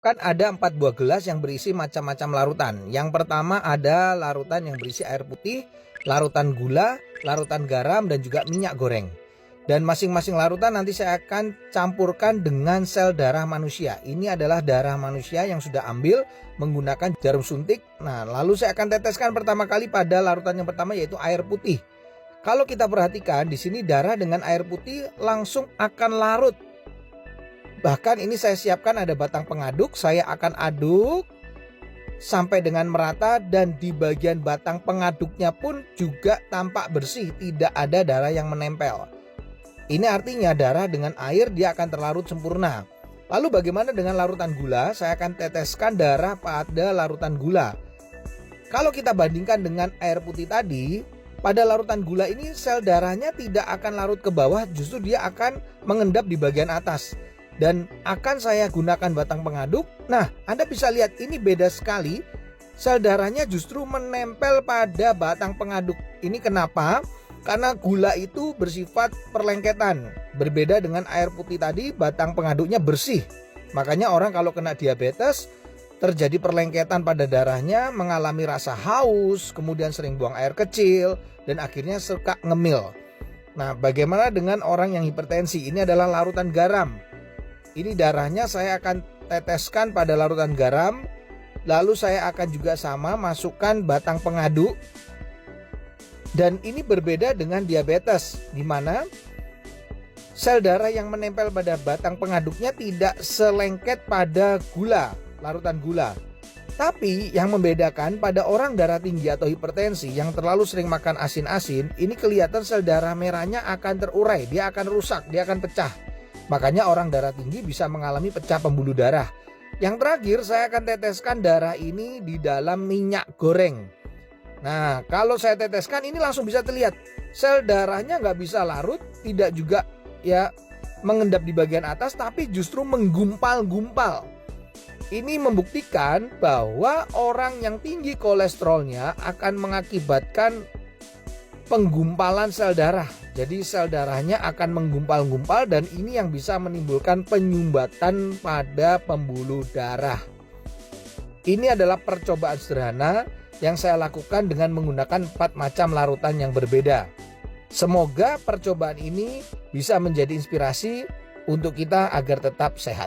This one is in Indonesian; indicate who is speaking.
Speaker 1: Kan ada 4 buah gelas yang berisi macam-macam larutan. Yang pertama ada larutan yang berisi air putih, larutan gula, larutan garam, dan juga minyak goreng. Dan masing-masing larutan nanti saya akan campurkan dengan sel darah manusia. Ini adalah darah manusia yang sudah ambil menggunakan jarum suntik. Nah, lalu saya akan teteskan pertama kali pada larutan yang pertama, yaitu air putih. Kalau kita perhatikan di sini darah dengan air putih langsung akan larut. Bahkan ini saya siapkan ada batang pengaduk, saya akan aduk sampai dengan merata, dan di bagian batang pengaduknya pun juga tampak bersih, tidak ada darah yang menempel. Ini artinya darah dengan air dia akan terlarut sempurna. Lalu bagaimana dengan larutan gula? Saya akan teteskan darah pada larutan gula. Kalau kita bandingkan dengan air putih tadi, pada larutan gula ini sel darahnya tidak akan larut ke bawah, justru dia akan mengendap di bagian atas. Dan akan saya gunakan batang pengaduk. Nah, Anda bisa lihat ini beda sekali. Sel darahnya justru menempel pada batang pengaduk. Ini kenapa? Karena gula itu bersifat perlengketan. Berbeda dengan air putih tadi, batang pengaduknya bersih. Makanya orang kalau kena diabetes, terjadi perlengketan pada darahnya, mengalami rasa haus, kemudian sering buang air kecil, dan akhirnya suka ngemil. Nah, bagaimana dengan orang yang hipertensi? Ini adalah larutan garam. Ini darahnya saya akan teteskan pada larutan garam. Lalu saya akan juga sama masukkan batang pengaduk. Dan ini berbeda dengan diabetes, di mana sel darah yang menempel pada batang pengaduknya tidak selengket pada gula, larutan gula. Tapi yang membedakan pada orang darah tinggi atau hipertensi yang terlalu sering makan asin-asin, ini kelihatan sel darah merahnya akan terurai, dia akan rusak, dia akan pecah. Makanya orang darah tinggi bisa mengalami pecah pembuluh darah. Yang terakhir saya akan teteskan darah ini di dalam minyak goreng. Nah, kalau saya teteskan ini langsung bisa terlihat sel darahnya nggak bisa larut, tidak juga ya mengendap di bagian atas, tapi justru menggumpal-gumpal. Ini membuktikan bahwa orang yang tinggi kolesterolnya akan mengakibatkan penggumpalan sel darah. Jadi sel darahnya akan menggumpal-gumpal, dan ini yang bisa menimbulkan penyumbatan pada pembuluh darah. Ini adalah percobaan sederhana yang saya lakukan dengan menggunakan 4 macam larutan yang berbeda. Semoga percobaan ini bisa menjadi inspirasi untuk kita agar tetap sehat.